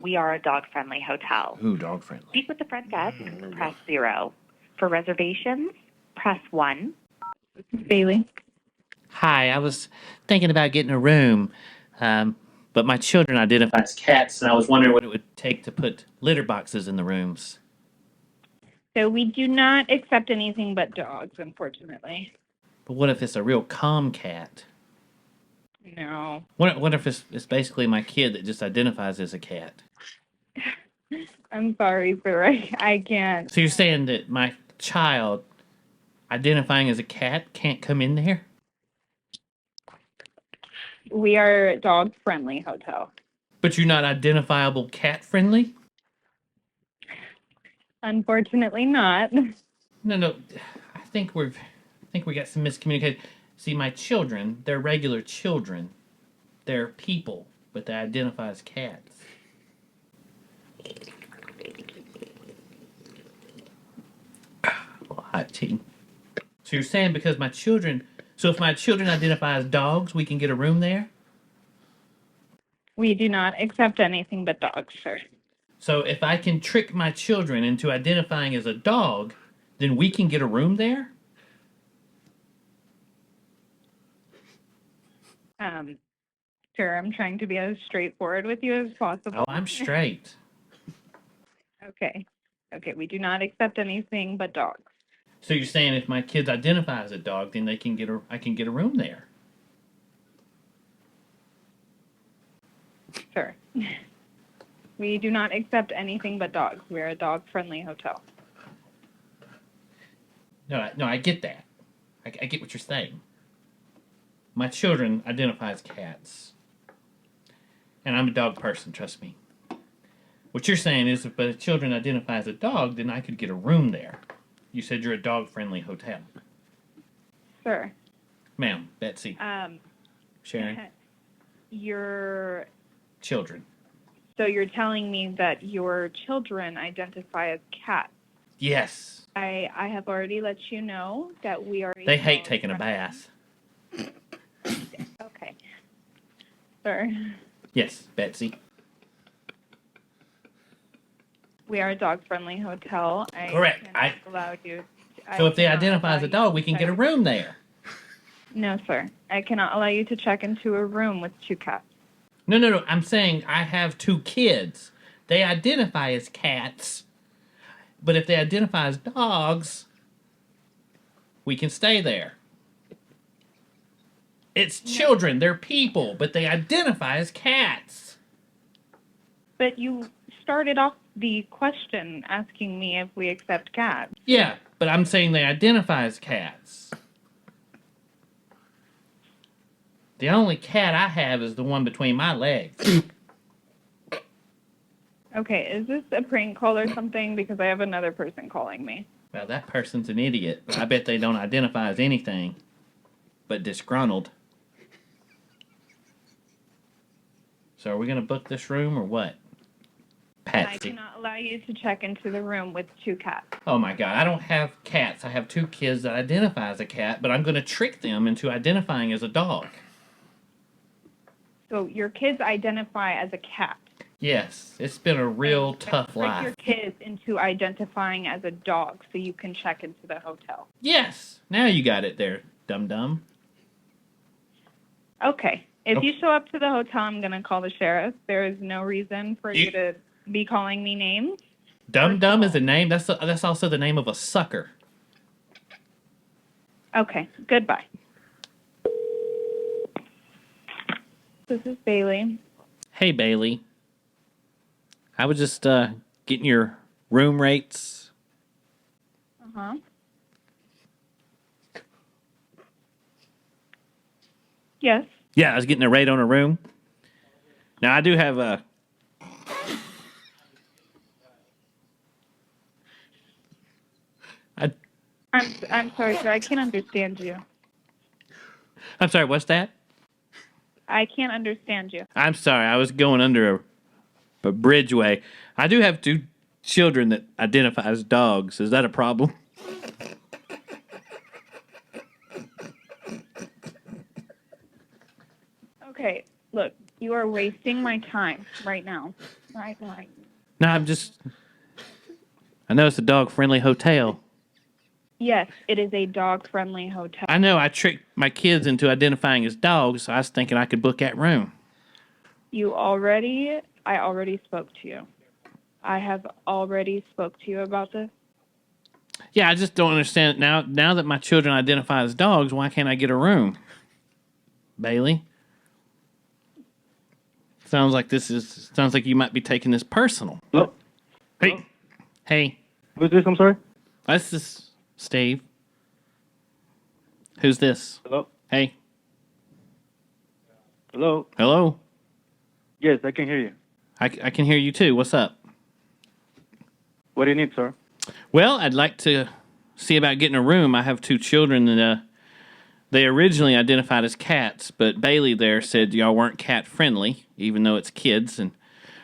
We are a dog-friendly hotel. Ooh, dog-friendly. Speak with the front desk, press 0. For reservations, press 1. Bailey. Hi, I was thinking about getting a room, but my children identify as cats, and I was wondering what it would take to put litter boxes in the rooms. So we do not accept anything but dogs, unfortunately. But what if it's a real calm cat? No. What if it's basically my kid that just identifies as a cat? I'm sorry, but I can't. So you're saying that my child identifying as a cat can't come in there? We are a dog-friendly hotel. But you're not identifiable cat-friendly? Unfortunately not. No. I think we got some miscommunication. See, my children, they're regular children. They're people, but they identify as cats. Hot tea. So you're saying because my children... So if my children identify as dogs, we can get a room there? We do not accept anything but dogs, sir. So if I can trick my children into identifying as a dog, then we can get a room there? Sir, I'm trying to be as straightforward with you as possible. Oh, I'm straight. Okay, we do not accept anything but dogs. So you're saying if my kids identify as a dog, then I can get a room there? Sir, we do not accept anything but dogs. We're a dog-friendly hotel. No, I get that. I get what you're saying. My children identify as cats. And I'm a dog person, trust me. What you're saying is if the children identify as a dog, then I could get a room there. You said you're a dog-friendly hotel. Sir. Ma'am, Betsy. Sharon. Your children. So you're telling me that your children identify as cats? Yes. I have already let you know that we are... They hate taking a bath. Okay. Sir. Yes, Betsy. We are a dog-friendly hotel. Correct. So if they identify as a dog, we can get a room there. No, sir. I cannot allow you to check into a room with 2 cats. No. I'm saying I have 2 kids. They identify as cats. But if they identify as dogs, we can stay there. It's children. They're people, but they identify as cats. But you started off the question asking me if we accept cats. Yeah, but I'm saying they identify as cats. The only cat I have is the one between my legs. Okay, is this a prank call or something? Because I have another person calling me. Well, that person's an idiot. I bet they don't identify as anything but disgruntled. So are we going to book this room or what? Patsy. I cannot allow you to check into the room with 2 cats. Oh my God, I don't have cats. I have 2 kids that identify as a cat, but I'm going to trick them into identifying as a dog. So your kids identify as a cat? Yes, it's been a real tough life. Trick your kids into identifying as a dog so you can check into the hotel. Yes, now you got it there, dum-dum. Okay, if you show up to the hotel, I'm going to call the sheriff. There is no reason for you to be calling me names. Dum-dum is a name. That's also the name of a sucker. Okay, goodbye. This is Bailey. Hey, Bailey. I was just getting your room rates. Uh-huh. Yes. Yeah, I was getting a rate on a room. Now, I do have a... I'm sorry, sir. I can't understand you. I'm sorry, what's that? I can't understand you. I'm sorry, I was going under a bridgeway. I do have 2 children that identify as dogs. Is that a problem? Okay, look, you are wasting my time right now. Right. No, I know it's a dog-friendly hotel. Yes, it is a dog-friendly hotel. I know I tricked my kids into identifying as dogs, so I was thinking I could book that room. I already spoke to you. I have already spoke to you about this. Yeah, I just don't understand now. Now that my children identify as dogs, why can't I get a room? Bailey, sounds like you might be taking this personal. Hello? Hey, Who's this? I'm sorry? this is Steve. Who's this? Hello? Hey, Hello? hello. Yes, I can hear you. I can hear you too. What's up? What do you need, sir? Well, I'd like to see about getting a room. I have two children that they originally identified as cats, but Bailey there said y'all weren't cat friendly, even though it's kids. And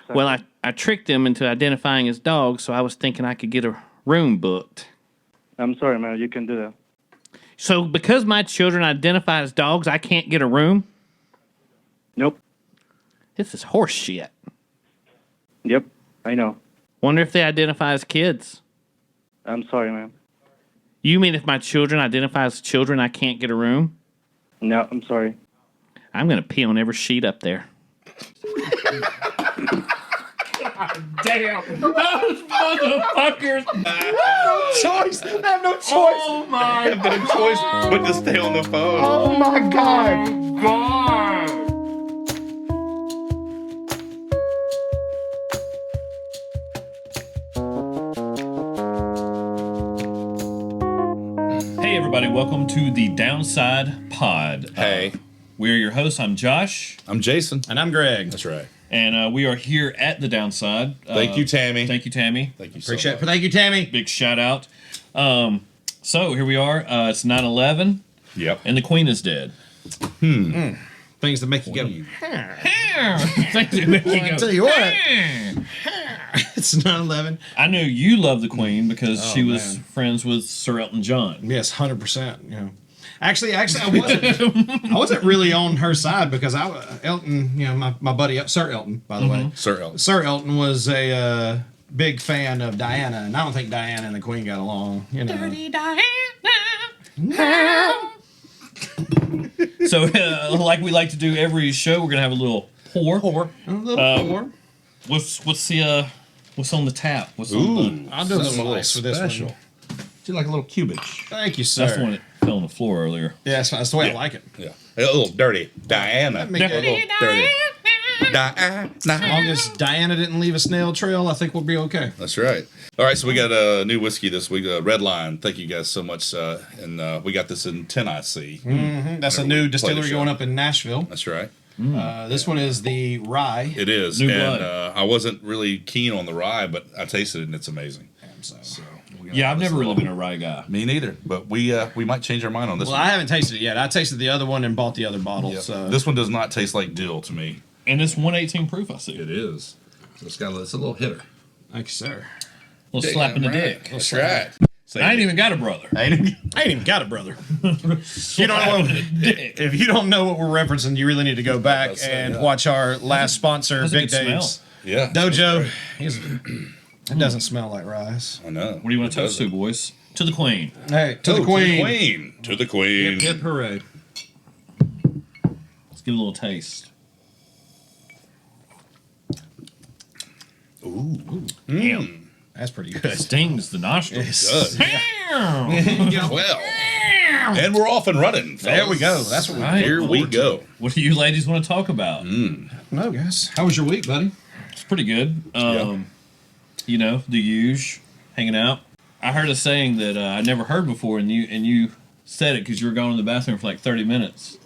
well, I tricked them into identifying as dogs, so I was thinking I could get a room booked. I'm sorry, man. You can do that. So because my children identify as dogs, I can't get a room? Nope. This is horse shit. Yep. I know. Wonder if they identify as kids. I'm sorry, man. You mean if my children identify as children, I can't get a room? No, I'm sorry. I'm going to pee on every sheet up there. Damn. Those motherfuckers. Choice. I have no choice. Oh my No choice but to stay on the phone. Oh my God. God. Hey everybody, welcome to the Downside Pod. Hey. We're your hosts. I'm Josh. I'm Jason. And I'm Greg. That's right. And we are here at the Downside. Thank you, Tammy. Thank you, Tammy. Thank you Appreciate so it. much. Thank you, Tammy. Big shout out. So here we are. It's 9/11, Yep. and the Queen is dead. Things that make you go. Thank you. I tell you what, it's 9/11. I knew you loved the Queen because she was man. friends with Sir Elton John. Yes, 100%. You know, actually, I wasn't. I wasn't really on her side because Elton. You know, my buddy Sir Elton, by the way. Sir Elton. Sir Elton was a big fan of Diana, and I don't think Diana and the Queen got along. You know. Dirty Diana. So, like we like to do every show, we're gonna have a little pour. A little more. What's on the tap? What's on Ooh. the? I'll do a little ice for this special. one. Do like a little cubage. Thank you, sir. That's the one that fell on the floor earlier. Yeah, that's the way I like it. Yeah. A little dirty Diana. Let me get a little Dirty As Diana. long as Diana didn't leave a snail trail, I think we'll be okay. That's right. All right, so we got a new whiskey this week, Red Line. Thank you guys so much. And we got this in 10IC. That's a Whenever new we play distillery the show. going up in Nashville. That's right. This one is the rye. It is. New and blood. I wasn't really keen on the rye, but I tasted it and it's amazing. So. Yeah, I've never really been a rye guy. Me neither, but we might change our mind on this Well, one. I haven't tasted it yet. I tasted the other one and bought the other bottle. Yeah. So This one does not taste like dill to me. And it's 118 proof. I see. It is. It's a little hitter. thank you, sir. Little slap in the dick. That's right. I ain't even got a brother. I ain't even got a brother. You don't know if you don't know what we're referencing, you really need to go back That's and yeah. watch our last sponsor, How's it Big good smell? Dave's Yeah. Dojo. It doesn't smell like rice. I know. What do you want to toast to, boys? To the Queen. Hey, to the Queen. To the Queen. Hip hooray. Let's give it a little taste. Ooh. Damn. That's pretty good. Stings the nostrils. Good. Well. And we're off and running. There we go. fellas. That's what we Right. Here we go. What do you ladies want to talk about? know, guys. How was your week, buddy? It's pretty good. You know, the huge hanging out. I heard a saying that I never heard before, and you said it because you were gone in the bathroom for like 30 minutes.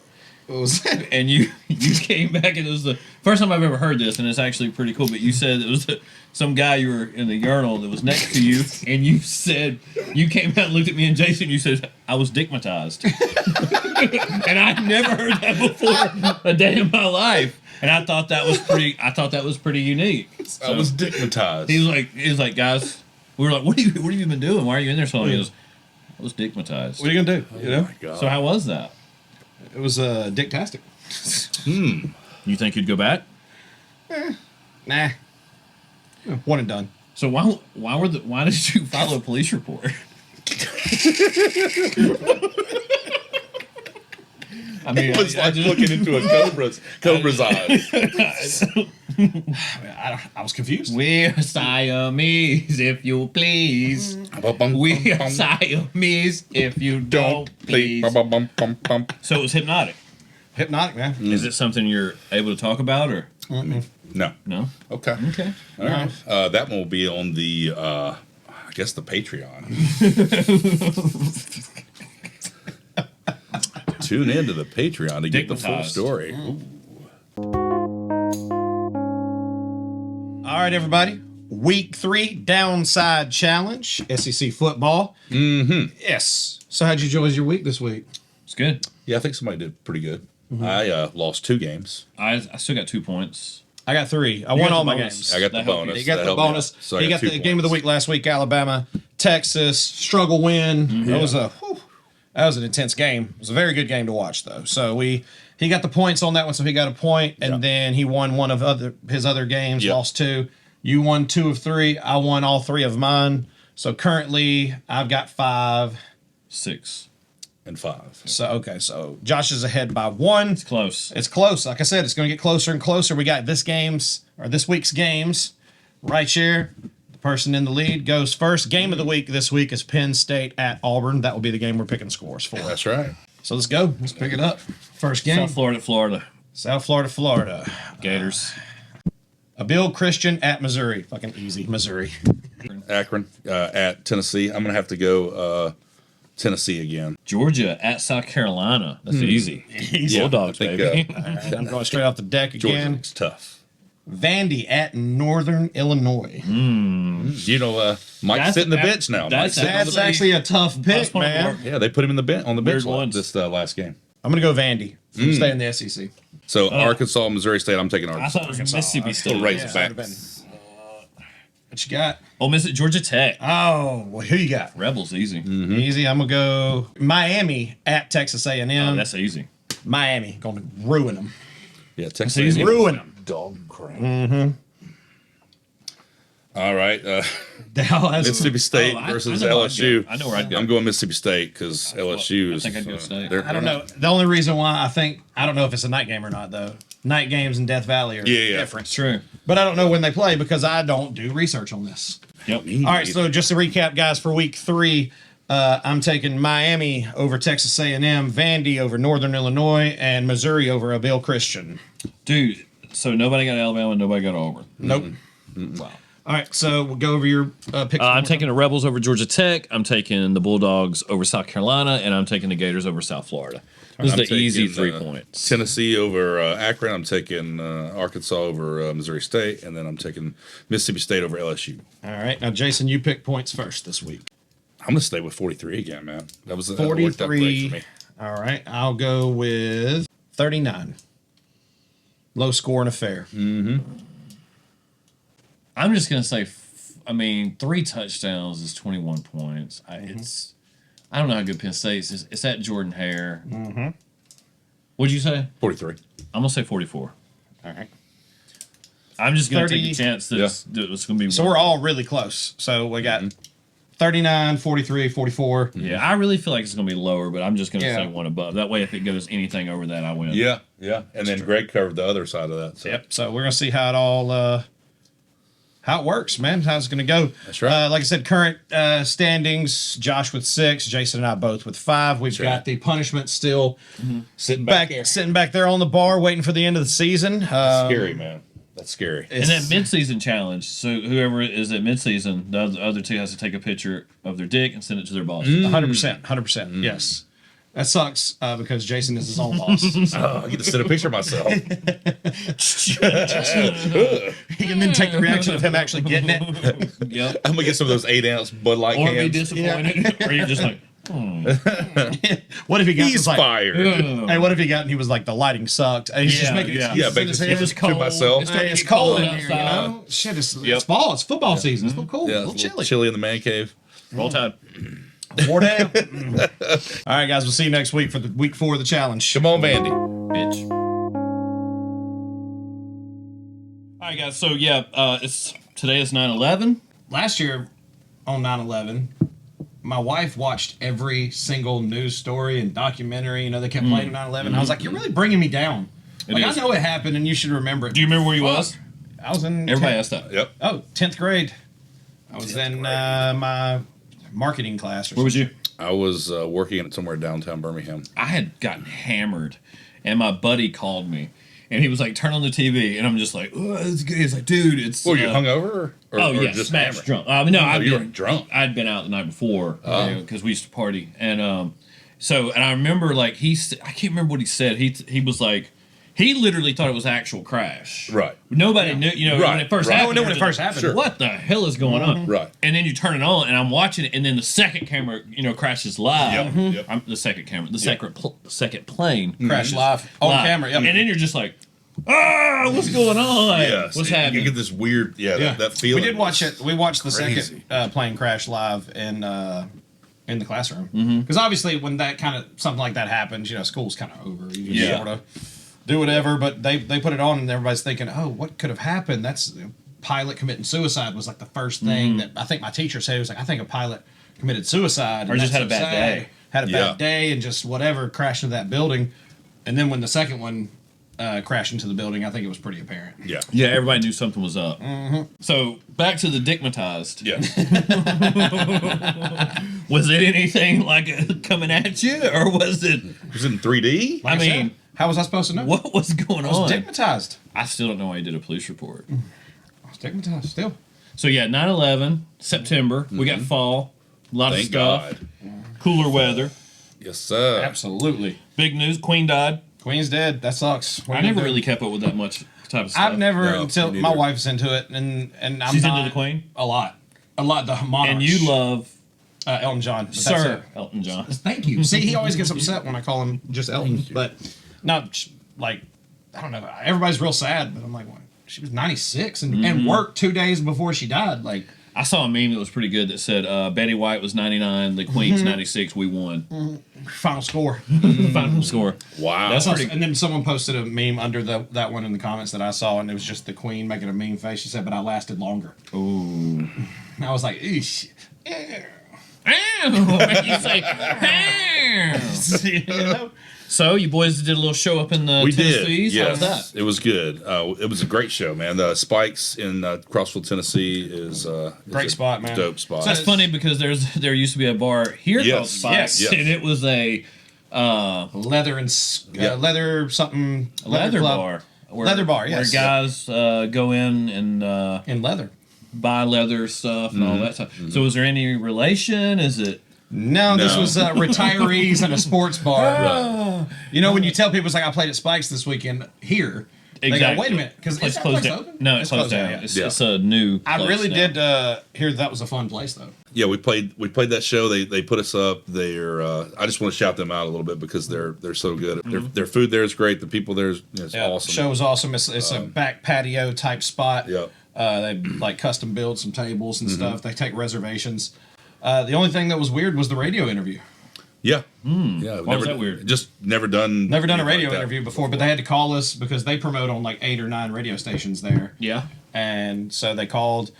What was that? And you came back, and it was the first time I've ever heard this, and it's actually pretty cool. But you said it was some guy you were in the urinal that was next to you, and you said you came out and looked at me and Jason. And you said I was dickmatized, and I've never heard that before a day in my life. And I thought that was pretty. I thought that was pretty unique. I was dickmatized. He was like, guys, we were like, what have you been doing? Why are you in there so long? He goes, I was dickmatized. What are you gonna do? You know, Oh my God. So how was that? it was dicktastic. You think you'd go back? Nah. One and done. So why did you file a police report? I mean, It was like looking into a cobra's eyes. I was confused. We're Siamese, if you please. We're Siamese, if you don't please. So it was hypnotic. Hypnotic, man. Is it something you're able to talk about, or No. no? Okay. Okay. All right. That one will be on the, I guess, the Patreon. Tune in to the Patreon to get the full Digmatized. story. All right, everybody. Week 3 downside challenge, SEC football. Mm-hmm. Yes. So how'd you enjoy your week this week? It's good. Yeah, I think somebody did pretty good. I lost 2 games. I still got 2 points. I got 3. I You won got all the my bonus. games. I got the That helped bonus. He got That the helped me out. bonus. So I He got 2 the game of the points. week last week. Alabama, Texas, struggle win. That was an intense game. It was a very good game to watch, though. So he got the points on that one, so he got a point, and then he won one of his other games, Yep. lost 2. You won 2 of 3. I won all 3 of mine. So currently, I've got 5. 6. And 5. So Josh is ahead by 1. It's close. It's close. Like I said, it's going to get closer and closer. We got this week's games right here. The person in the lead goes first. Game of the week this week is Penn State at Auburn. That will be the game we're picking scores for. That's right. So let's go. Let's pick it up. First game. South Florida. Florida. Gators. Abil Christian at Missouri. Fucking easy. Missouri. Akron at Tennessee. I'm going to have to go Tennessee again. Georgia at South Carolina. That's easy. Easy. Bulldogs, I think, baby. I'm going straight off the deck Georgia again. looks tough. Vandy at Northern Illinois. You know, Mike's sitting the bench now. that's- That's actually a tough pick, That's one of man. our- Yeah, they put him in the on the bench Weird ones. this last game. I'm going to go Vandy. Stay in the SEC. So Arkansas, Missouri State. I'm taking I Arkansas. thought it was Mississippi State. Razorbacks. What you got? Oh, Georgia Tech. Oh, well, who you got? Rebels, easy. Easy. I'm gonna go Miami at Texas A&M. Oh, that's easy. Miami gonna ruin them. Yeah, Texas. easy. A&M. Ruin them. Dog crap. All right, Mississippi State versus I know where I'd LSU. go. I know where I'd go. I'm going Mississipip State because LSU is. I think I'd go State. they're- I don't they're know. not- The only reason why I don't know if it's a night game or not though. Night games in Death Valley are Yeah. different. True. But I don't know when they play because I don't do research on this. Yep. All right, so just to recap, guys, for week 3, I'm taking Miami over Texas A&M, Vandy over Northern Illinois, and Missouri over Abil Christian. Dude, so nobody got Alabama, nobody got Auburn. Nope. Wow. All right, so we'll go over your picks. I'm taking the Rebels over Georgia Tech. I'm taking the Bulldogs over South Carolina, and I'm taking the Gators over South Florida. Those are I'm the easy taking, 3 points. Tennessee over Akron. I'm taking Arkansas over Missouri State, and then I'm taking Mississippi State over LSU. All right, now Jason, you pick points first this week. I'm gonna stay with 43 again, man. That worked out great 43. for me. All right, I'll go with 39. Low scoring affair. I'm just gonna say, 3 touchdowns is 21 points. I don't know how good Penn State is. It's at Jordan Hare. What'd you say? 43. I'm gonna say 44. All right. I'm just gonna 30. take a chance that it's gonna be. So we're all really close. So we got 39, 43, 44. Yeah, I really feel like it's gonna be lower, but I'm just gonna Yeah. say one above. That way, if it goes anything over that, I win. Yeah. And then Greg covered the other side of that. So. Yep. So we're gonna see how it all how it works, man. How it's gonna go. That's right. Like I said, current standings: Josh with 6, Jason and I both with 5. We've got right. the punishment still Sitting back, sitting back there on the bar, waiting for the end of the season. scary, man. That's scary. And that mid-season challenge. So whoever is at mid-season, the other 2 has to take a picture of their dick and send it to their boss. 100%. Yes. That sucks because Jason is his own boss. I get to send a picture of myself. He can then take the reaction of him actually getting it. Yep. I'm gonna get some of those 8-ounce Bud Light Or be cans. disappointed, or you're just like, What if he got He's was like, fired. hey, what if he got and he was like, the lighting sucked. And he's just making yeah. excuses Yeah, in his making head. excuses to myself. Hey, it's cold in here, you know? Shit, it's fall. It's football season. It's a little cold. Yeah, a little chilly. chilly in the man cave. roll tide. War down. All right, guys. We'll see you next week for the week 4 of the challenge. Come on, Vandy. Bitch. All right, guys. So, it's Today is 9/11. Last year on 9/11, my wife watched every single news story and documentary. You know, they kept playing 9/11. I was like, you're really bringing me down. Like, I know it happened, and you should remember it. Do you remember where you was? I was in... Everybody asked that. Yep. 10th grade. I was in my marketing class. Or Where was you? I was working at somewhere downtown Birmingham. I had gotten hammered, and my buddy called me, and he was like, "Turn on the TV," and I'm just like, "Oh, it's good." He's like, "Dude, it's." Well, you hungover? Or Yeah, just smashed hammered? drunk. No, you were drunk. I'd been out the night before because we used to party, and and I remember like I can't remember what he said. He was like. He literally thought it was an actual crash. Right. Nobody knew, you know, Right, when it first right. happened. No one knew when it everyone first happened. Sure. What the hell is going on? Right. And then you turn it on, and I'm watching it, and then the second camera, you know, crashes live. Yep. The second camera, the second plane Crash live on live. camera. Yep. And then you're just like, what's going on? Yes. What's You happening? get this weird, that feeling. We did watch it. We watched the Crazy. second plane crash live in the classroom. Because obviously, when that kind of something like that happens, you know, school's kind of over. You just sort of do whatever. But they put it on, and everybody's thinking, "Oh, what could have happened?" That's pilot committing suicide was like the first thing that I think my teacher said. It was like, "I think a pilot committed suicide, Or and just that's had a bad so sad. day. Had a bad day, and just whatever crashed into that building." And then when the second one crashed into the building, I think it was pretty apparent. Yeah. Yeah, everybody knew something was up. So back to the digmatized. Yes. Was it anything like coming at you, or was it? Was it in 3D? Like I mean, said, how was I supposed to know? what was going I was on? stigmatized. I still don't know why you did a police report. I was stigmatized still. So yeah, 9/11, September. We got fall, a lot Thank of stuff, God. cooler weather. Yes, sir. Absolutely. Big news: Queen died. Queen's dead. That sucks. What I are you never doing? really kept up with that much type of stuff. I've never No, until me my neither. wife's into it, and I'm She's not, into the Queen, a lot. The monarch. and you love Elton John, but that's Sir it. Elton John. Thank you. See, he always gets upset when I call him just Elton, but not like I don't know. Everybody's real sad, but I'm like, what? She was 96 and worked 2 days before she died. Like, I saw a meme that was pretty good that said Betty White was 99, the Queen's 96, we won. final score. Final score. Wow. That's pretty. And then someone posted a meme under that one in the comments that I saw, and it was just the Queen making a mean face. She said, "But I lasted longer." Ooh. And I was like, "Eesh." Ow! Make you say, ow. You know? So you boys did a little show up in the We did. Tennessees. Yes. How was that? It was good. It was a great show, man. The Spikes in Crossville, Tennessee is Great a spot, man. Dope spot. So that's funny because there used to be a bar here called Yes. Spikes, Yes. and it was a Leather and Yeah. leather something. leather club. bar. Where, Leather bar, yes. Where guys go in and In leather. buy leather stuff and all that stuff. So is there any relation? Is it? No, this No. was retirees at a sports bar. Right. You know, when you tell people it's like I played at Spikes this weekend here, they Exactly. go, "Wait a minute," because It's closed down. No, it's closed down. yeah. It's a new. I place really now. did hear that was a fun place though. Yeah, we played that show. They put us up. They're I just want to shout them out a little bit because they're so good. Their food there is great. The people there is awesome. Show was awesome. It's a back patio type spot. Yeah. They like custom build some tables and stuff. They take reservations. The only thing that was weird was the radio interview. Yeah. Yeah. Why was that weird? Just never done Never done a anything radio like that interview before, but they had to call us because they promote on like 8 or 9 radio stations there. Yeah. And so they called,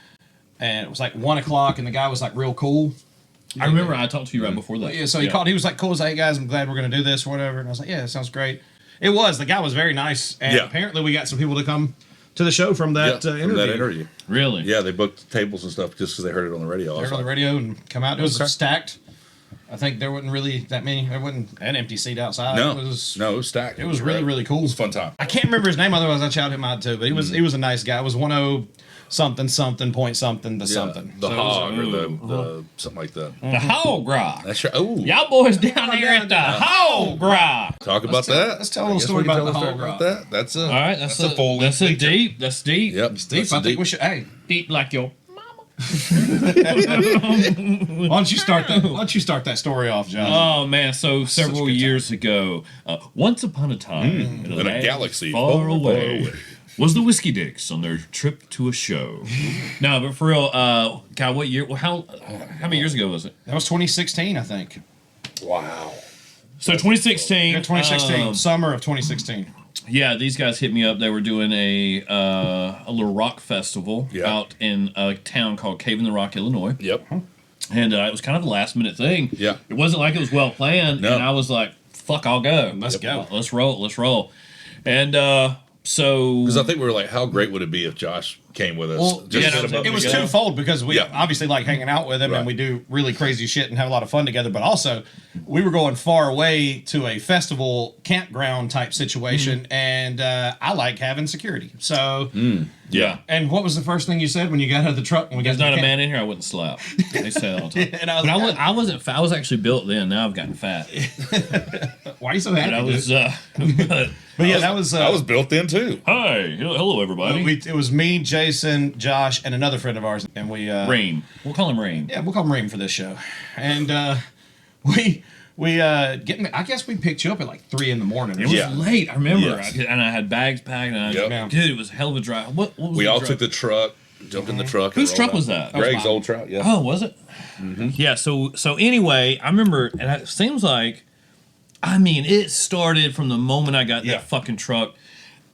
and it was like 1 o'clock, and the guy was like real cool. I remember I talked to you right before that. Yeah, so he called. He was like, "Cool, hey guys, I'm glad we're gonna do this or whatever." And I was like, "Yeah, that sounds great." It was. The guy was very nice, and Yeah. apparently we got some people to come to the show from that Yeah, interview. from that interview. Really? Yeah, they booked tables and stuff just because they heard it on the radio. They heard on the radio and come out. It was Okay. stacked. I think there wasn't really that many. There wasn't an empty seat outside. No, It was it was stacked. It was really, really cool. It was a fun time. I can't remember his name, otherwise I'd shout him out too. But he was a nice guy. It was 10 something point something to something. The So it was- hog or the something like that. The Hog Rock. That's right. Oh, Y'all boys down here at the Hog Rock. talk about that. let's tell a little I guess story we can about tell the a hog story rock. that. That's a All right, that's a full That's a feature. deep. That's deep. Yep, Steve, that's I think deep. we should. Hey, Deep like your. why don't you start that? Why don't you start that story off, John? Oh man! So several good years ago, once upon a time in a land galaxy far far away, away. was the Whiskey Dicks on their trip to a show. No, but for real, God, what year? Well, how many years ago was it? That was 2016, I think. Wow. So 2016. Yeah, 2016, summer of 2016. Yeah, these guys hit me up. They were doing a little rock festival Yeah. out in a town called Cave in the Rock, Illinois. Yep. And it was kind of a last minute thing. Yeah. It wasn't like it was well planned. No. And I was like, fuck, I'll go. Let's go. Let's roll. And so. Because I think we were like, how great would it be if Josh came with us? Well, Just yeah, hit him up it was together. twofold because we Yeah. obviously like hanging out with him Right. and we do really crazy shit and have a lot of fun together. But also, we were going far away to a festival campground type situation, and I like having security. So, Yeah. and what was the first thing you said when you got out of the truck? When we got There's to the not a camp- man in here I wouldn't slap. They say that all the time. And I was But like, I wasn't fat. I was actually built then. Now I've gotten fat. why are you so But happy? I was. dude? But yeah, that was. I was built in too. Hi, hello everybody. it was me, Jason, Josh, and another friend of ours, and we. Rain. We'll call him Rain. Yeah, we'll call him Rain for this show, and we getting. I guess we picked you up at like 3 a.m. It was Yeah. late. I remember, Yes. and I had bags packed. And Yep. dude, it was a hell of a drive. What was We the all drive? took the truck, jumped in the truck. Whose and truck rolled was out. that? Greg's mine. old truck. Yeah. Oh, was it? Yeah. So anyway, I remember, and it seems like, I mean, it started from the moment I got Yeah. that fucking truck.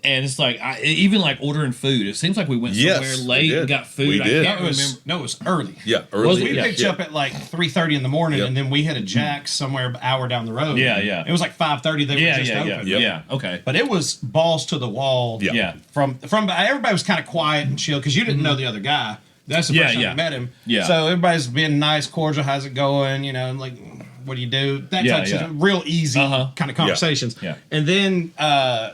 And it's like, even like ordering food. It seems like we went Yes, somewhere we late did. and got food. We I did. can't It was remember. no, it was early. Yeah. Early. We Yeah. picked you up at like 3:30 in the morning, Yep. and then we had a Jack's somewhere an hour down the road. Yeah, yeah. It was like 5:30. They were Yeah, just yeah, open. yeah, Yep. yeah. Okay. But it was balls to the wall. Yeah. Yeah. From everybody was kind of quiet and chill because you didn't know the other guy. That's the Yeah, first time yeah. you met him. Yeah. So everybody's being nice, cordial. How's it going? You know, like, what do you do? That Yeah, type of yeah. shit. Real easy Uh-huh. kind of conversations. Yeah. And then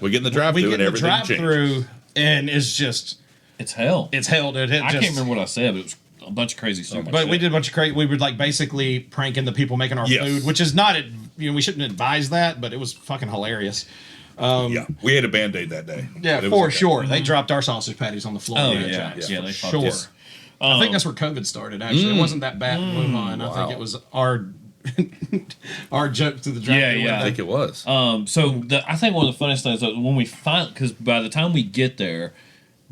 We get in the drive-thru we get and in the everything drive-thru, changes. and it's just It's hell. it's hell, dude. I can't remember what I said, but it was a bunch of crazy stuff. But we did a bunch of crazy. We were like basically pranking the people making our Yes. food, which is not. We shouldn't advise that, but it was fucking hilarious. Yeah. We had a Band-Aid that day. Yeah, But it was for okay. sure. They dropped our sausage patties on the floor. Oh at yeah, Jack's, yeah. for They fucked sure. us. I think that's where COVID started. Actually, it wasn't that bad in Wuhan. I Wow. think it was our our joke to the Yeah, drive-thru yeah. I window. think it was. So I think one of the funniest things is when we find, because by the time we get there,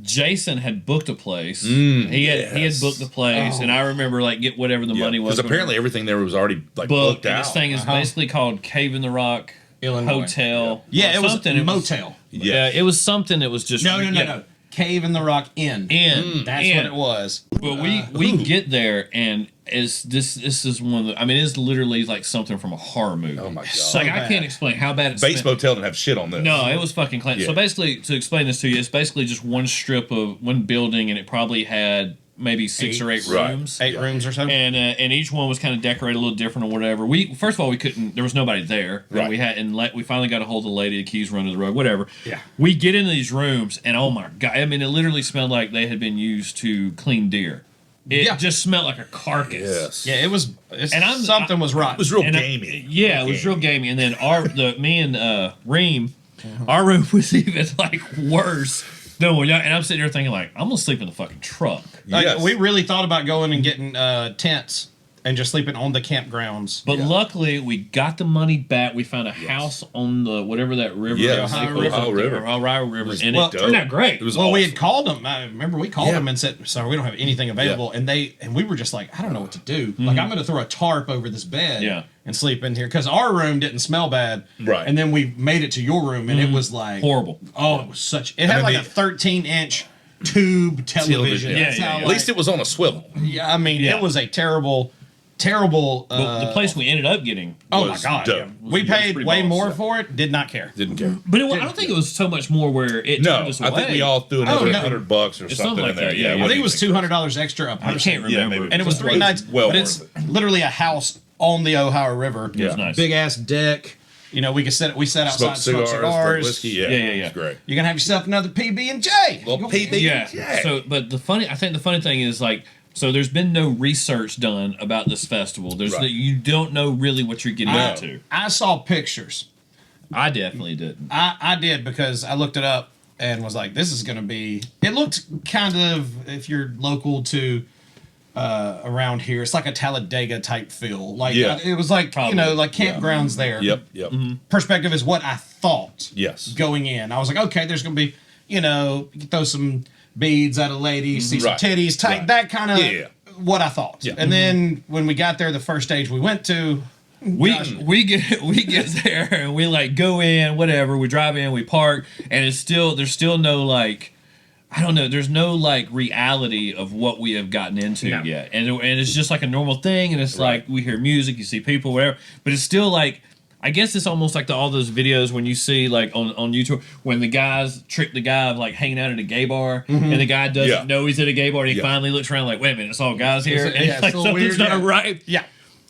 Jason had booked a place. He had yes. booked the place, and I remember like get whatever the money was. Because apparently everything there was already like booked. booked And out. this thing is basically called Cave in the Rock Illinois. Hotel. Yeah, or it was something. a motel. Yeah, it was something that was just No. Cave in the Rock Inn. That's That's what it was. But we get there and it's this is one of the, I mean, it's literally like something from a horror movie. Oh my It's God. like I can't explain how bad it's Bates Motel didn't have shit on this. No, it was fucking clean. Yeah. So basically, to explain this to you, it's basically just one strip of one building, and it probably had maybe 6 or 8 Right. rooms. 8 rooms or so. And each one was kind of decorated a little different or whatever. We first of all we couldn't. There was nobody there. And Right. we finally got a hold of the lady. The keys were under the rug. Whatever. Yeah. We get into these rooms and oh my god! I mean, it literally smelled like they had been used to clean deer. It Yeah. just smelled like a carcass. Yes. Yeah, it was. And something was rotten. It was real And gamey. Yeah, it was real gamey. And then me and Reem, our room was even like worse. No, and I'm sitting there thinking like, I'm gonna sleep in the fucking truck. Like, Yes. we really thought about going and getting tents and just sleeping on the campgrounds. But luckily, we got the money back. We found a house on the whatever that river Yes, is. Ohio River. Ohio River. And well, it turned out great. It was Well, we awesome. had called them. I remember we called Yeah. them and said, "Sorry, we don't have anything available." And we were just like, "I don't know what to do. Like, I'm going to throw a tarp over this bed, Yeah. and sleep in here because our room didn't smell bad, Right. And then we made it to your room, and it was like Horrible. Oh, it was such. It had mean, like the- a 13-inch tube television. Yeah, That's yeah, how, yeah. At least it was on a swivel. yeah. I mean, Yeah. it was a terrible. But the place we ended up getting. Oh my was god! dope. Yeah. We was paid pretty way balls, more yeah. for it. Did not care. Didn't care. But I don't think it was so much more where it No, turned us away. I think we all threw another no. $100 or It's something something like in there. that, Yeah, yeah. I think it was $200 extra a person. I can't Yeah, remember. maybe. And it was 3 nights. well but worth it's it. literally a house on the Ohio River. It was nice. Big ass deck. You know, we sat outside, Smoked smoked cigars, cigars. whiskey. Yeah, Yeah. It's great. You're gonna have yourself another PB and J. Little PB. Yeah. Yeah. So, but I think the funny thing is like, so there's been no research done about this festival. Right. You don't know really what you're getting No. into. I saw pictures. I definitely didn't. I did because I looked it up and was like, this is gonna be. It looked kind of, if you're local to around here, it's like a Talladega type feel. Like Yeah. it was like Probably. like campgrounds there. Yep. Perspective is what I thought. Yes. Going in, I was like, okay, there's gonna be, you can throw some beads at a lady, see some Right. titties, type Right. that kind of Yeah. what I thought. Yeah. And then when we got there, the first stage we went to, we get there and we like go in, whatever. We drive in, we park, and there's still no like. I don't know. There's no like reality of what we have gotten into yet, and it's just like a normal thing. And it's like we hear music, you see people, whatever. But it's still like, I guess it's almost like all those videos when you see like on YouTube when the guys trick the guy of like hanging out at a gay bar, and the guy doesn't know he's at a gay bar, and he finally looks around like, wait a minute, it's all guys here, and it's like something's not right. Yeah.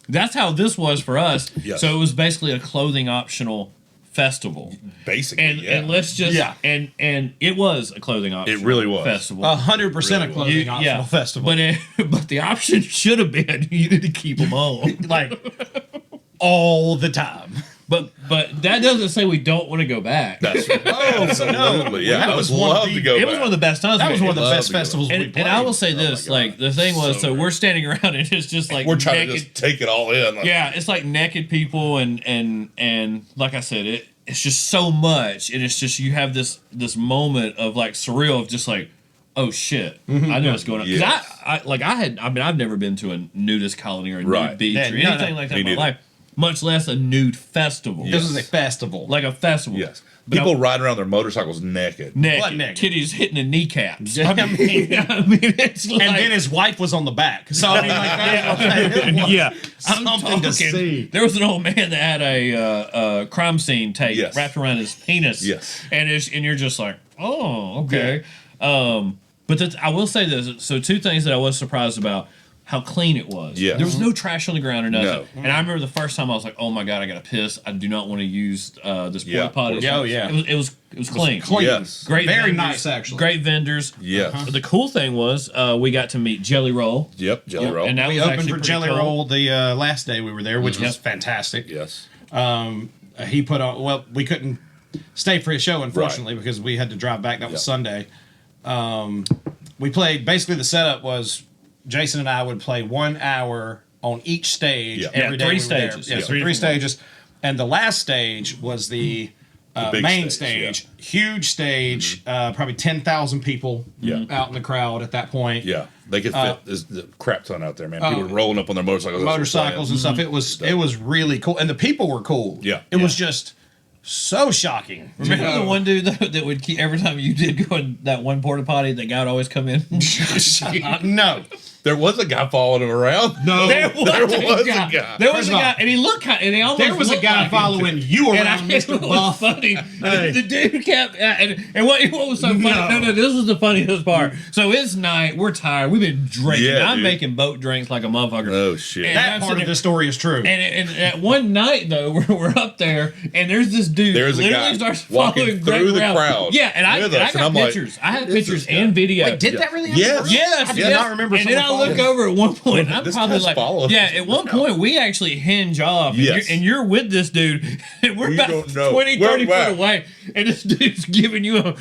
That's how this was for us. Yes. So it was basically a clothing optional festival. Basically, And let's just and it was a clothing optional. It really was. Festival. 100% a clothing optional festival. But the option should have been you need to keep them on. Like all the time. But that doesn't say we don't want to go back. That's right. Absolutely. Yeah, That I was would one of love the- to go It back. was one of the best times. That was one of the Love best to go. festivals we played. and I will say this, God. like the thing was, so we're standing around and it's just like We're trying naked, to just take it all in. Like, yeah, it's like naked people and like I said, it's just so much, and it's just you have this moment of like surreal of just like, oh shit, I know what's going on. Because Yes. I've never been to a nudist colony or a Right. nude beach Yeah, or no, anything no. like that Me in my neither. life, much less a nude festival. This was a festival. Like a festival. Yes. But People riding around their motorcycles naked. naked, naked. titties hitting the kneecaps. I mean, it's like, and then his wife was on the back. So I mean, like, yeah, something to see. There was an old man that had a crime scene tape Yes. wrapped around his penis. Yes. and you're just like, oh, okay. But I will say this. So two things that I was surprised about. How clean it was. Yes. There was no trash on the ground or nothing. No. And I remember the first time I was like, "Oh my god, I gotta piss. I do not want to use this Yeah, porta potty." porta potty. Oh, yeah. It was clean. Clean. Yes. Great, Very vendors, nice, actually. Great vendors. Yes. The cool thing was we got to meet Jelly Roll. Yep. Jelly roll. And that We was opened actually for pretty Jelly cool. Roll the last day we were there, which was Yep. fantastic. yes. He put on, well, we couldn't stay for his show, unfortunately, because we had to drive back. That was Sunday. We played, basically the setup was Jason and I would play 1 hour on each stage Yeah. every day. Three we were there. stages. Yeah, Yeah. so Three three different stages. And the last stage was the big main stage, stage. Huge stage, probably 10,000 people Yeah. out in the crowd at that point. Yeah. They could fit there's a crap ton out there, man. People rolling up on their motorcycles. Motorcycles and stuff. It was really cool. And the people were cool. Yeah. It was just so shocking. Remember the one dude that would keep every time you did go in that one porta potty, that guy would always come in. No. There was a guy following him around. No. There was a guy. There was First a of all, guy, and he looked kind. And he almost There was a looked guy like him. following you And around, it Mr. was Buff. funny. Hey. The dude kept and what was so funny? No, this was the funniest part. So it's night. We're tired. We've been drinking. Yeah, I'm dude. making boat drinks like a motherfucker. Oh shit. And That I'm part sitting of the story is true. And at one night though, we're up there, and there's this dude There's a literally guy starts walking following through Greg the around. crowd Yeah, and I with us, and got I'm like, pictures. I have "Who is pictures this guy?" and video. Wait, did that really happen? Yes. for real? Yes, I did yes. not remember And then I someone look following. over at one point. I'm This probably guy's like, following. yeah. At one point, we actually hinge off. Yes. And you're with this dude, and we're We about don't know. 20, We're 30 back. foot away, and this dude's giving you a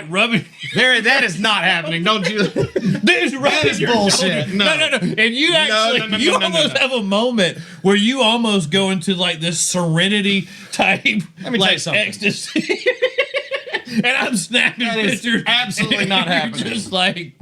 rubbing. That is not happening. Don't you? Dude's rubbing is your bullshit. shoulder. No. No. And you actually, no, you no, no, almost no. have a moment where you almost go into like this serenity type, Let me tell you something. ecstasy. And I'm snapping That is pictures. absolutely and not you're happening. Just like.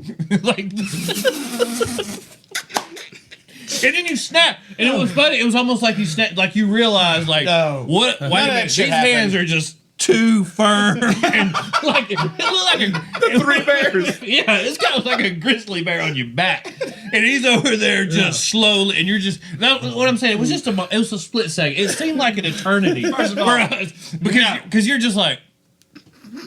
And then you snap, and it was funny. It was almost like you snap, like you realized, like, No. what? None Wait a of that minute, shit these hands happened. are just too firm, and like it looked like a Three bears. Yeah, it's kind of like a grizzly bear on your back, and he's over there just slowly, and you're just. Now, what I'm saying, it was just it was a split second. It seemed like an eternity for us because you're just like,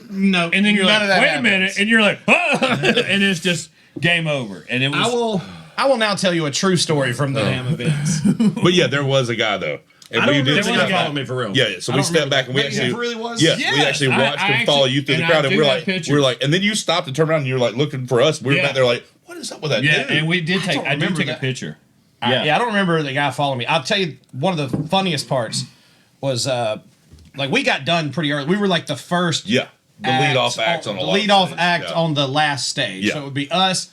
No. and then you're none like, of that wait happens. a minute, and you're like, ah! And it's just game over, and it was. I will now tell you a true story from the damn events. But yeah, there was a guy though. And I don't we remember did the step guy back. following me for real. Yeah, so I we don't stepped remember back and we that. actually It really was? Yes, Yes, we actually watched I him follow actually- you through the and crowd, I and do we're have like, pictures. and then you stopped and turned around, and you're like looking for us. We were Yeah. back there like, what is up with that Yeah, dude? and we did take. don't I did remember take a that. picture. Yeah, I don't remember the guy following me. I'll tell you, one of the funniest parts was like we got done pretty early. We were like the first Yeah, the lead off act on a the lot of lead off stages. act Yeah. on the last stage. Yeah. So it would be us,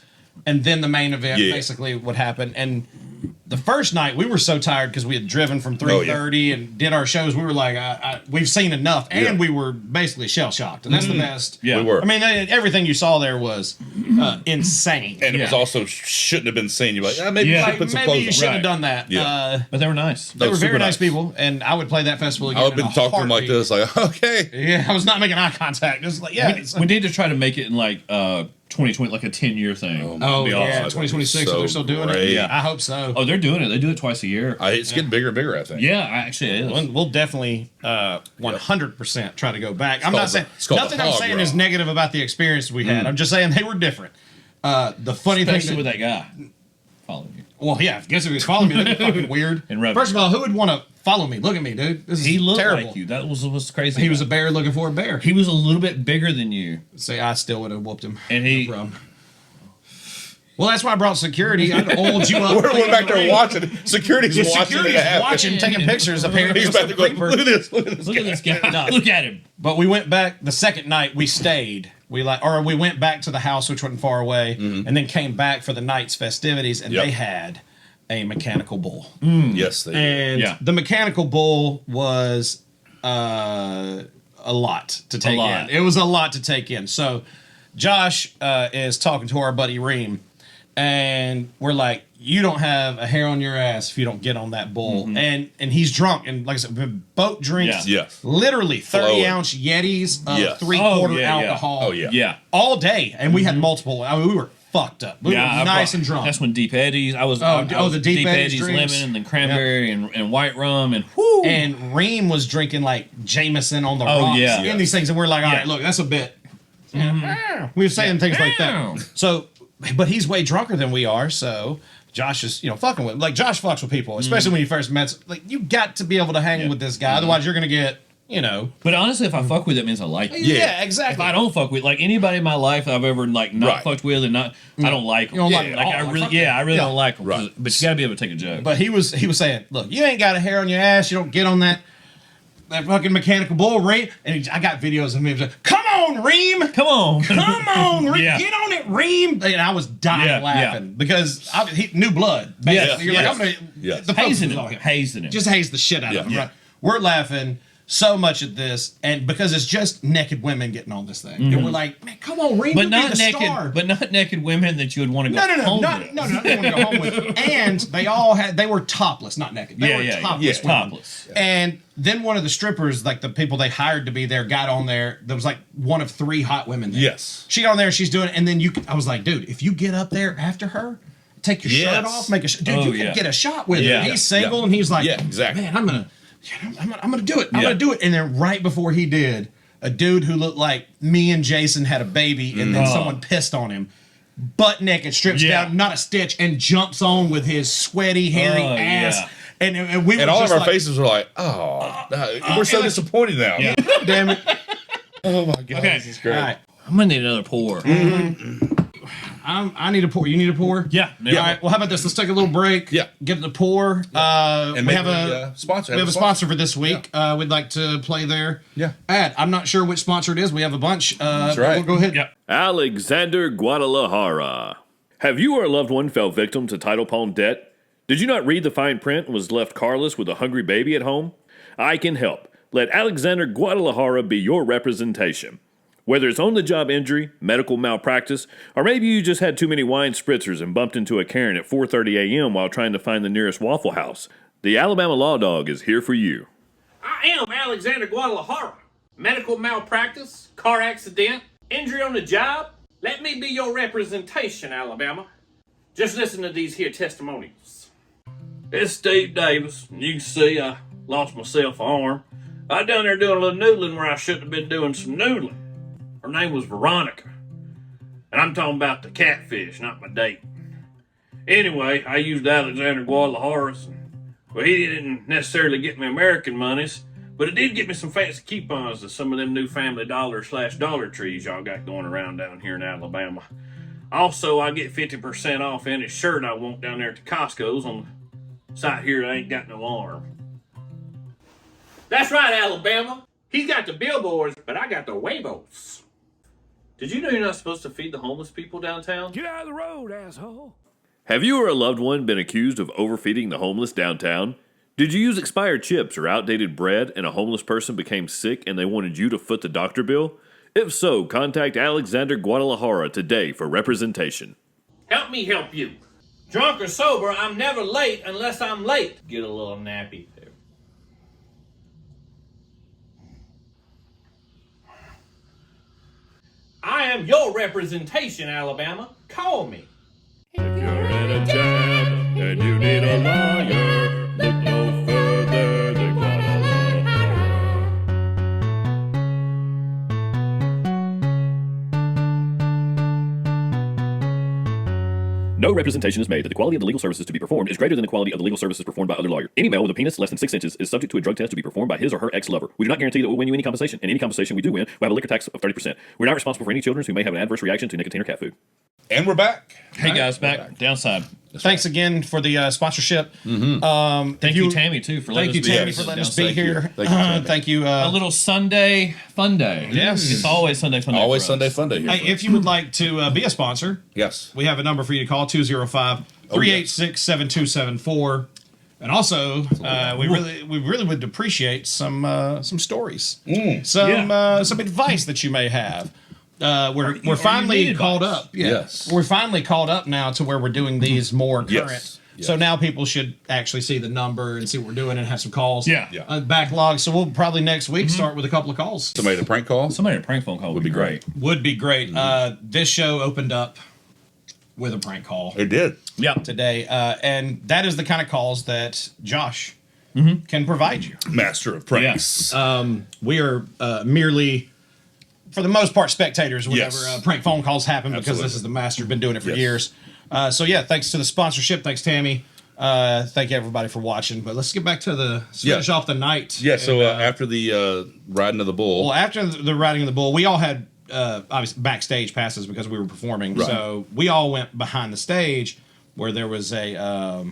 and then the main event Yeah. basically would happen. And the first night we were so tired because we had driven from 3:30 and did our shows. We were like, we've seen enough, and we were basically shell shocked, and that's the best. Yeah. We were. I mean, everything you saw there was insane. And it was also shouldn't have been seen. You're like, maybe you Yeah. should put some Maybe clothes you on. shouldn't Right. have done that. Yeah. But they were nice. They were super very nice nice. people, and I would play that festival again. I would have been in a talking to them like heartbeat. this, like, okay. Yeah, I was not making eye contact. Just like, yeah. We need to try to make it in like 2020, like a 10-year thing. Oh, That'd be yeah, awesome. 2026. So They're still doing great. it. Yeah. I hope so. Oh, they're doing it. They do it twice a year. It's getting bigger and bigger, I think. Yeah, actually it is. We'll definitely 100% try to go back. I'm not called saying it's called nothing the I'm hog saying roll. is negative about the experience we had. I'm just saying they were different. The funny Especially thing, with that guy following you. well, yeah, I guess if he was following me, that'd be fucking weird. And rubbing. First of all, who would want to follow me? Look at me, dude. This is He looked terrible. like you. That was crazy. He was a bear looking for a bear. He was a little bit bigger than you, Say I still would have whooped him. and he. No problem. Well, that's why I brought security. I'd oiled you up. We're back there watching. Security's Yeah, watching. security's it happen. watching, taking pictures. Apparently, He's about to go. Look at this. Look at this. Look at this guy. Look at him. But we went back the second night. We stayed. We went back to the house, which wasn't far away, and then came back for the night's festivities, and Yep. they had a mechanical bull. Yes, they did. And Yeah. the mechanical bull was a lot to take lot. in. It was a lot to take in. So Josh is talking to our buddy Reem, and we're like, you don't have a hair on your ass if you don't get on that bull. And he's drunk, and like I said, boat drinks, Yeah. Yes. literally 30 Flowing. ounce Yetis of Yes. 3/4 Oh, yeah, yeah. alcohol Oh, yeah. Yeah. all day. And we had multiple. I mean, we were fucked up. We were I nice brought- and drunk. That's when Deep Eddies. I was. the Deep Eddies drinks. lemon, and then cranberry and white rum and whoo. And Reem was drinking like Jameson on the Oh, rocks yeah. and these things, and we're like, all Yeah. right, look, that's a bit. We were saying things like that. So, but he's way drunker than we are, so Josh is, fucking with, like, Josh fucks with people, especially when you first met. Like, you got to be able to hang with this guy, otherwise you're gonna get, But honestly, if I fuck with it, means I like it. yeah, If exactly. I don't fuck with like anybody in my life I've ever like not Right. fucked with and not I don't like them. You don't like 'em at like all. I Like, really fuck I really yeah. don't like them. Right. But you gotta be able to take a joke. But he was saying, look, you ain't got a hair on your ass, you don't get on that fucking mechanical bull, Reem. And I got videos of him. Come on, Reem. Come on. Come on, Reem. Yeah. Get on it, Reem. And I was dying Yeah, laughing because he new blood. Basically. Yes, You're yes. like, I'm gonna, Yes. the folks hazing was him. like, Hazing him. just haze the shit out of him. Yeah. Right? We're laughing so much at this, and because it's just naked women getting on this thing, and we're like, man, come on, Reem, but you not be the naked star. but not naked women that you would want to go No, home not, with. no, no, they want to go home with. And they were topless, not naked. They were topless. yeah. women. Topless. And then one of the strippers, like the people they hired to be there, got on there. There was like one of 3 hot women there. Yes. She got on there and she's doing it. And then I was like, dude, if you get up there after her, take your shirt Yes. off, make a dude, Oh, you can yeah. get a shot with Yeah. her. He's single Yeah. and he's like, Yeah, exactly. man, I'm gonna do it. I'm Yeah. gonna do it. And then right before he did, a dude who looked like me and Jason had a baby, and then someone pissed on him. Butt naked, strips Yeah. down, not a stitch, and jumps on with his sweaty, hairy Oh, ass. yeah. And we were And all of just our like, faces were like, we're so and- disappointed now. Yeah. damn it. Oh my god, Okay. this is great. All right. I'm gonna need another pour. I need a pour. You need a pour? Yeah. All right. Well, how about this? Let's take a little break. Yeah. Get the pour. And we maybe have a sponsor. We have a sponsor for this week. We'd like to play there. Yeah. Ad. I'm not sure which sponsor it is. We have a bunch. That's right. We'll go ahead. Yep. Alexander Guadalajara. Have you or a loved one fell victim to title pawn debt? Did you not read the fine print and was left carless with a hungry baby at home? I can help. Let Alexander Guadalajara be your representation. Whether it's on-the-job injury, medical malpractice, or maybe you just had too many wine spritzers and bumped into a Karen at 4:30 a.m. while trying to find the nearest Waffle House, the Alabama Law Dog is here for you. I am Alexander Guadalajara. Medical malpractice, car accident, injury on the job. Let me be your representation, Alabama. Just listen to these here testimonials. It's Steve Davis. You can see I lost myself an arm. I down there doing a little noodling where I shouldn't have been doing some noodling. Her name was Veronica. And I'm talking about the catfish, not my date. Anyway, I used Alexander Guadalajara's. Well, he didn't necessarily get me American monies, but it did get me some fancy coupons to some of them new Family Dollar/Dollar Trees y'all got going around down here in Alabama. Also, I get 50% off any shirt I want down there at the Costco's on the site here that ain't got no arm. That's right, Alabama. He's got the billboards, but I got the Weibos. Did you know you're not supposed to feed the homeless people downtown? Get out of the road, asshole. Have you or a loved one been accused of overfeeding the homeless downtown? Did you use expired chips or outdated bread and a homeless person became sick and they wanted you to foot the doctor bill? If so, contact Alexander Guadalajara today for representation. Help me help you. Drunk or sober, I'm never late unless I'm late. Get a little nappy there. I am your representation, Alabama. Call me. If you're in a jam and you need a lawyer, look no further than Guadalajara. No representation is made that the quality of the legal services to be performed is greater than the quality of the legal services performed by other lawyers. Any male with a penis less than 6 inches is subject to a drug test to be performed by his or her ex-lover. We do not guarantee that we'll win you any compensation, and any compensation we do win will have a liquor tax of 30%. We're not responsible for any children who may have an adverse reaction to nicotine or cat food. And we're back. Hey guys, back downside. Thanks again for the sponsorship. Thank you, Tammy, too, for letting Thank us you, be Tammy, here. for letting us be Thank you. here. Thank you, Tammy. Thank you. A little Sunday fun day. Yes. It's always Sunday fun day. Always for us. Sunday fun day here. Hey, if you would like to be a sponsor, Yes. we have a number for you to call 205-386-7274. And also, we really would appreciate some stories, some advice that you may have. We're finally called up. Yeah. Yes. We're finally called up now to where we're doing these more current. Yes. So now people should actually see the number and see what we're doing and have some calls. Yeah. Backlog. So we'll probably next week start with a couple of calls. Somebody to prank call? Somebody a prank phone call would be great. Would be great. This show opened up with a prank call It did. Yeah. today, and that is the kind of calls that Josh can provide you. Master of pranks. We are merely, for the most part, spectators whenever Yes. prank phone calls happen because Absolutely. this is the master. Been doing it for Yes. years. So yeah, thanks to the sponsorship. Thanks, Tammy. Thank you everybody for watching. But let's get back to finish off the night. Yeah, so And, after the riding of the bull, well, after the riding of the bull, we all had obviously backstage passes because we were performing. Right. So we all went behind the stage where there was a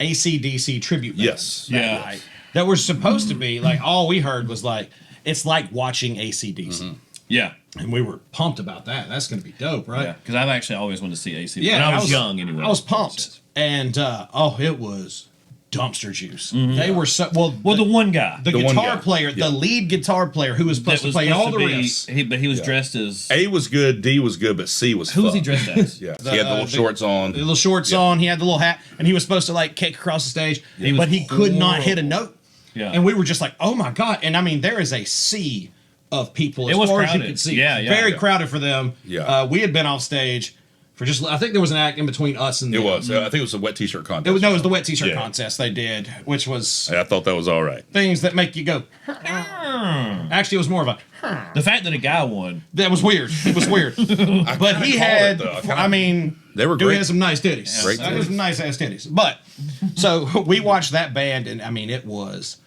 ACDC tribute band Yes. that Yeah. night that was supposed to be like, all we heard was like, it's like watching ACDC. Yeah. And we were pumped about that. That's going to be dope, right? Yeah. Because I've actually always wanted to see AC. Yeah, when I was young, anyway. I was pumped. And it was dumpster juice. Mm-hmm. They were so Well, the one guy. the The one guitar guy. player, Yeah. the lead guitar player who was supposed to play all the riffs. But he was dressed as. A was good, D was good, but C was Who was he fucked. dressed as? Yeah, he had the little shorts on. The little shorts on, he had the little hat, and he was supposed to like kick across the stage, but he could not hit a note. Yeah. And we were just like, oh my God. And I mean, there is a sea of people as It was far as you crowded. could see. Yeah, yeah. Very Yeah. crowded for them. Yeah. We had been off stage for I think there was an act in between us and It them. was. I think it was a wet t-shirt contest. It was the wet t-shirt Yeah. contest they did, which was I thought that was all right. things that make you go. Actually, it was more of a. The fact that a guy won. That was weird. It was weird. But kinda he called had. it, though. I mean, They were dude great. had some nice titties. Great There was titties. some nice ass titties. But so we watched that band, and I mean, it was.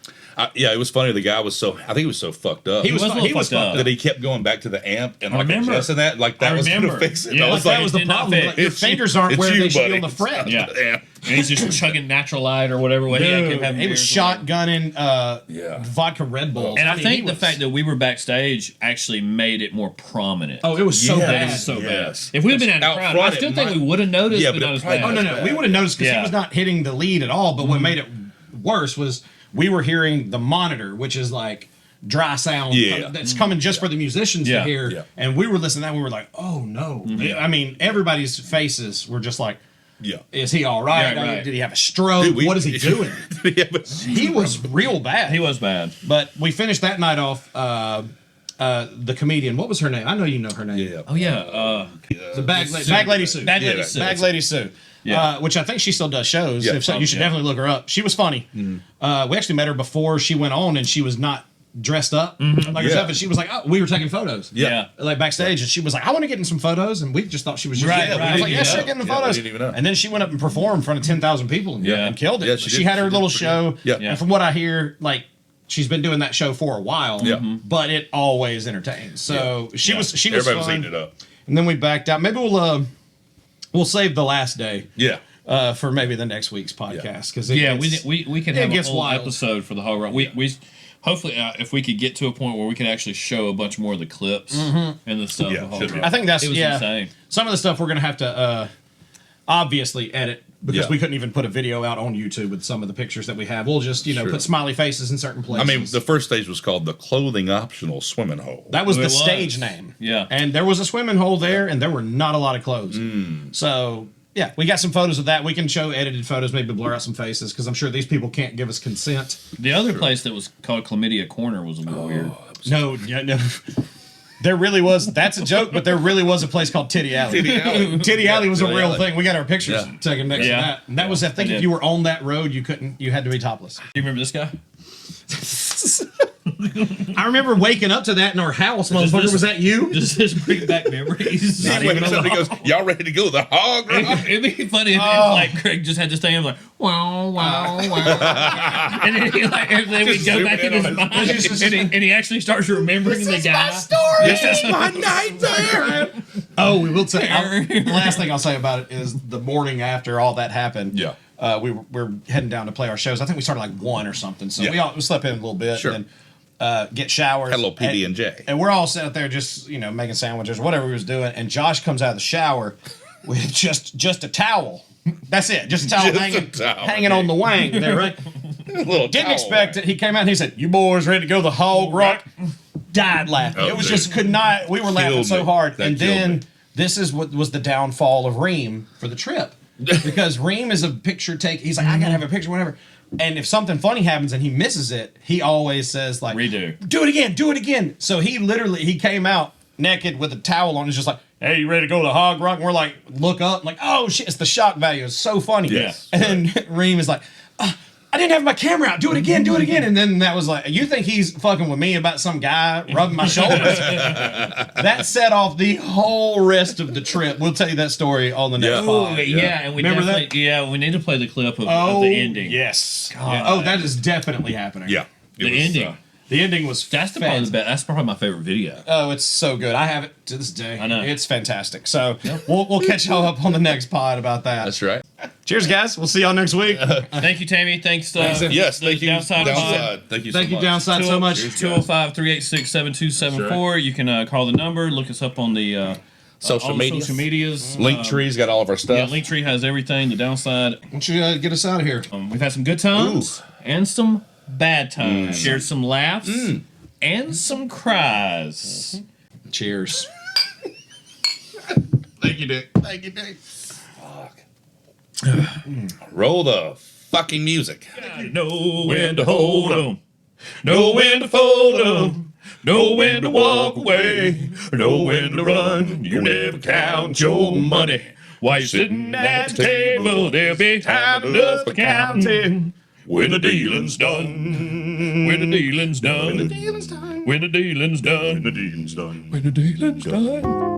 Yeah, it was funny. The guy was I think he was so fucked up. He was a little fucked fucked up. up. that he kept going back to the amp and like remember. adjusting that. Like that I was going remember. to fix it. Yeah, I like was That like, was the did not problem. fit. Like, your It's you- fingers aren't it's where you, they should be buddy. on the fret. Yeah. yeah. And he's just chugging natural light or whatever. He kept having He was beers or whatever. shotgunning Yeah. vodka Red Bulls. And I mean, think he the was- fact that we were backstage actually made it more prominent. Oh, it was so Yes. bad. It was so Yes. bad. If we'd have been out Out of crowd, I front, still it think might- we would have noticed, Yeah, but but not it as probably- bad. Oh, no. We would have noticed because he Yeah. was not hitting the lead at all. But what made it worse was we were hearing the monitor, which is like dry sound Yeah. that's coming just for the musicians Yeah. to hear. Yeah. And we were listening to that. And we were like, oh, no. I mean, everybody's faces were just like, Yeah. is he all right? Yeah, I mean, right. did he have a stroke? Dude, What is he doing? yeah, but He was real bad. He was bad. But we finished that night off. The comedian, what was her name? I know you know her name. yeah. Oh, yeah. The Bag Lady Sue. Bag Lady Yeah, Sue. Bag Lady Sue. Yeah. Which I think she still does shows. Yeah. If so, you should Yeah. definitely look her up. She was funny. We actually met her before she went on, and she was not dressed up like herself. Yeah. And she was like, "Oh, we were taking photos." Yeah. Like backstage, and she was like, "I want to get in some photos," and we just thought she was just Right, yeah. right, I was like, "Yeah, yeah. sure, get in the Yeah, we photos." didn't even know. And then she went up and performed in front of 10,000 people and, Yeah. and killed it. Yeah, She, she did. had her She did little pretty show, good. Yeah. and from what I hear, like she's been doing that show for a while. Yeah. but it always entertains. So she was Everybody was fun. eating it up. And then we backed out. Maybe we'll save the last day Yeah. for maybe the next week's podcast because Yeah, we can it have a gets whole wild. episode for the whole run. We hopefully if we could get to a point where we can actually show a bunch more of the clips and the stuff. Yeah, the whole should be. run. I think that's it was insane. Some of the stuff we're gonna have to obviously edit because Yeah. we couldn't even put a video out on YouTube with some of the pictures that we have. We'll just, Sure. put smiley faces in certain I places. mean, the first stage was called the clothing optional swimming hole. that was It the was. stage name. Yeah. And there was a swimming hole there, and there were not a lot of clothes. So, yeah, we got some photos of that. We can show edited photos, maybe blur out some faces, because I'm sure these people can't give us consent. The other place that was called Chlamydia Corner was a little weird. No. There really was. That's a joke, but there really was a place called Titty Alley. Titty Alley. Titty Alley was a Titty real Alley. thing. We got our pictures Yeah. taken next Yeah. to that. And that was, I think, I if did. you were on that road, you had to be topless. Do you remember this guy? I remember waking up to that in our house, motherfucker. Was that you? Does this bring back memories? He wakes up and he goes, "Y'all ready to go to the hog rock?" It'd be funny if like Craig just had this thing of like wow wow wow, and then he like and then we Just go zoom back in in his on mind, his- and he actually starts remembering the guy. This is my nightmare. Oh, we will say. The last thing I'll say about it is the morning after all that happened. Yeah. We're heading down to play our shows. I think we started like 1 or something. So Yeah. we slept in a little bit. Sure. And then get showers. Had a little PB&J. And we're all sitting out there just, making sandwiches, whatever we was doing. And Josh comes out of the shower with just a towel. That's it. Just a towel Just a hanging, towel, hanging on the wang there, right? Little Didn't towel expect it. He came out and he said, "You boys ready to go to the hog rock?" Died laughing. Oh, It was dude. just could not. We were laughing Killed so me. hard. That And killed then me. this is what was the downfall of Reem for the trip. Because Reem is a picture take. He's like, I gotta have a picture, whatever. And if something funny happens and he misses it, he always says like, Redo. Do it again. So he came out naked with a towel on. He's just like, "Hey, you ready to go to the hog rock?" And we're like, look up, like, oh shit, it's the shock value. It's so funny. Yes. And then Reem is like, I didn't have my camera out. Do it again. And then that was like, you think he's fucking with me about some guy rubbing my shoulders? That set off the whole rest of the trip. We'll tell you that story on the next Yeah. Oh pod. yeah, and we Remember definitely we need to play the clip of Oh, the ending. yes. Yeah. Oh, that is definitely happening. Yeah. It The was, ending. The ending was That's the probably the fantastic. best. That's probably my favorite video. Oh, it's so good. I have it to this day. I know. It's fantastic. So we'll catch y'all up on the next pod about that. That's right. Cheers, guys. We'll see y'all next week. Thank you, Tammy. Thanks. Yes, the thank you. Downside Pod. Thank you so Thank you, much. Downside, so much. 205-386-7274. You can call the number. Look us up on the Social all the media. social medias. Linktree's got all of our stuff. Yeah, Linktree has everything. The Downside. Why don't you get us out of here? We've had some good times and some bad times. Shared some laughs and some cries. Cheers. Thank you, Dick. Thank you, Dick. Fuck. Roll the fucking music. Know when to hold 'em, know when to fold 'em, know when to walk away, know when to run. You never count your money while you're sitting at the table. There'll be time enough for counting when the dealing's done. When the dealing's done. When the dealing's done. When the dealing's done. When the dealing's done. When the dealing's done.